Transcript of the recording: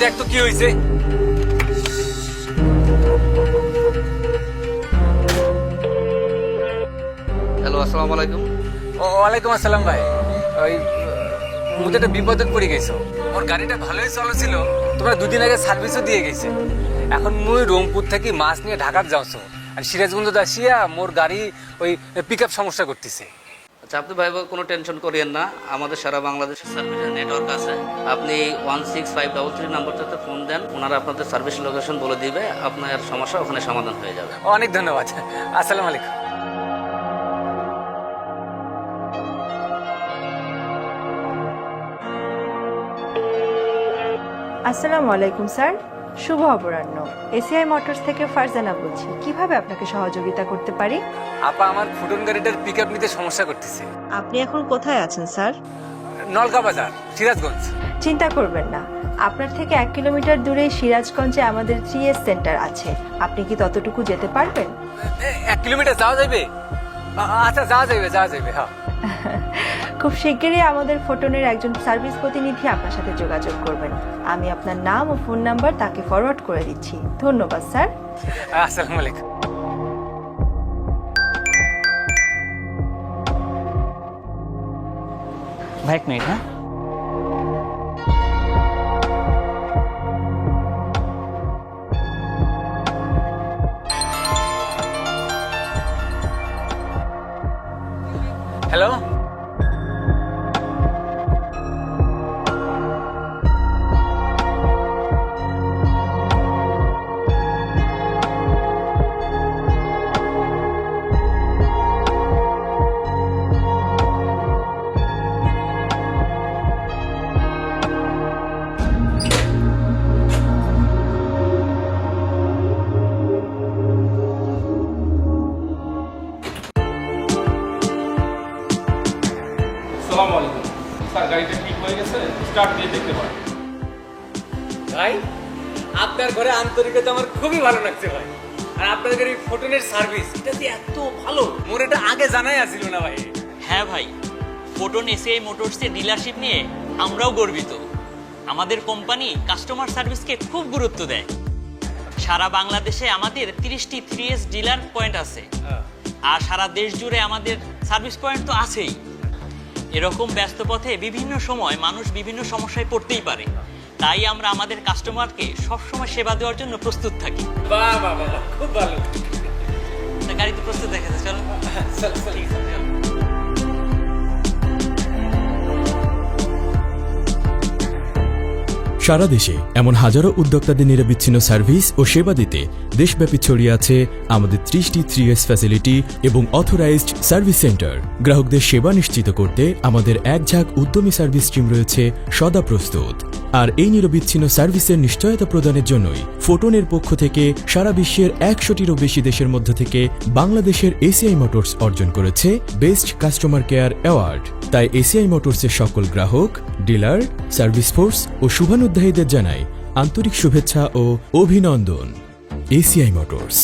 দেখ তো কি হয়েছে। হ্যালো, আসসালামু আলাইকুম। ওয়ালাইকুম আসসালাম ভাই। ওই মুই তো একটা বিপদে পড়ে গেছো। মোর গাড়িটা ভালোই চলছিল, তোমরা দুদিন আগে সার্ভিসও দিয়ে গেছে। এখন মুই রংপুর থেকে মাছ নিয়ে ঢাকার যাওছো, আর সিরাজগঞ্জ আসিয়া মোর গাড়ি ওই পিক আপ সমস্যা করতেছে। আচ্ছা, আপনি ভাই কোনো টেনশন করিয়েন না, আমাদের সারা বাংলাদেশের সার্ভিসের নেটওয়ার্ক আছে। আপনি 16533 নাম্বারটাতে ফোন দেন, ওনারা আপনাদের সার্ভিস লোকেশন বলে দিবে, আপনার সমস্যা ওখানে সমাধান হয়ে যাবে। অনেক ধন্যবাদ। আসসালামু আলাইকুম। আসসালামু আলাইকুম স্যার, শুভ অপরাহ্ন। এসিআই মোটরস থেকে ফারজানা বলছি, কিভাবে আপনাকে সহযোগিতা করতে পারি? আপা, আমার ফুটন গাড়িটার পিক আপ নিতে সমস্যা করতেছে। আপনি এখন কোথায় আছেন স্যার? নলকা বাজার, সিরাজগঞ্জ। চিন্তা করবেন না, আপনার থেকে 1 কিলোমিটার দূরে সিরাজগঞ্জে আমাদের 3S সেন্টার আছে। আপনি কি ততটুকু যেতে পারবেন? 1 কিলোমিটার যাওয়া যাবে? আচ্ছা, যাওয়া যাবে। হ্যাঁ, খুব শিগগিরই আমাদের ফোটনের একজন সার্ভিস প্রতিনিধি আপনার সাথে যোগাযোগ করবেন। আমি আপনার নাম ও ফোন নাম্বার তাকে ফরওয়ার্ড করে দিচ্ছি। ধন্যবাদ স্যার। আসসালামু আলাইকুম। ভাই এক মিনিট। হ্যাঁ, হ্যালো, আসসালামু আলাইকুম স্যার, গাড়িটা ঠিক হয়ে গেছে, স্টার্ট দিয়ে দেখতে পারেন। ভাই আপনার ঘরে আন্তরিকতা আমার খুবই ভালো লাগছে ভাই। আর আপনাদের এই ফোটনের সার্ভিস, এটা যে এত ভালো, মোর এটা আগে জানাই আসিল না ভাই। হ্যাঁ ভাই, ফোটন এসিআই মোটরসের ডিলারশিপ নিয়ে আমরাও গর্বিত। আমাদের কোম্পানি কাস্টমার সার্ভিসকে খুব গুরুত্ব দেয়। সারা বাংলাদেশে আমাদের 30টি 3S ডিলার পয়েন্ট আছে, আর সারা দেশ জুড়ে আমাদের সার্ভিস পয়েন্ট তো আছেই। এরকম ব্যস্ত পথে বিভিন্ন সময় মানুষ বিভিন্ন সমস্যায় পড়তেই পারে, তাই আমরা আমাদের কাস্টমারকে সবসময় সেবা দেওয়ার জন্য প্রস্তুত থাকি। বাহ বাহ বাহ, খুব ভালো। গাড়ি তো প্রস্তুত দেখাচ্ছে, চলো। ঠিক আছে, চলো। সারা দেশে এমন হাজারো উদ্যোক্তাদের নিরবিচ্ছিন্ন সার্ভিস ও সেবা দিতে দেশব্যাপী ছড়িয়ে আছে আমাদের 30টি 3S ফ্যাসিলিটি এবং অথরাইজড সার্ভিস সেন্টার। গ্রাহকদের সেবা নিশ্চিত করতে আমাদের এক ঝাঁক উদ্যমী সার্ভিস টিম রয়েছে সদা প্রস্তুত। আর এই নিরবিচ্ছিন্ন সার্ভিসের নিশ্চয়তা প্রদানের জন্যই ফোটনের পক্ষ থেকে সারা বিশ্বের 100টিরও বেশি দেশের মধ্য থেকে বাংলাদেশের এসিআই মোটরস অর্জন করেছে বেস্ট কাস্টমার কেয়ার অ্যাওয়ার্ড। তাই এসিআই মোটরসের সকল গ্রাহক, ডিলার, সার্ভিস ফোর্স ও শুভানুধ্যায়ীদের জানাই আন্তরিক শুভেচ্ছা ও অভিনন্দন। ACI motors.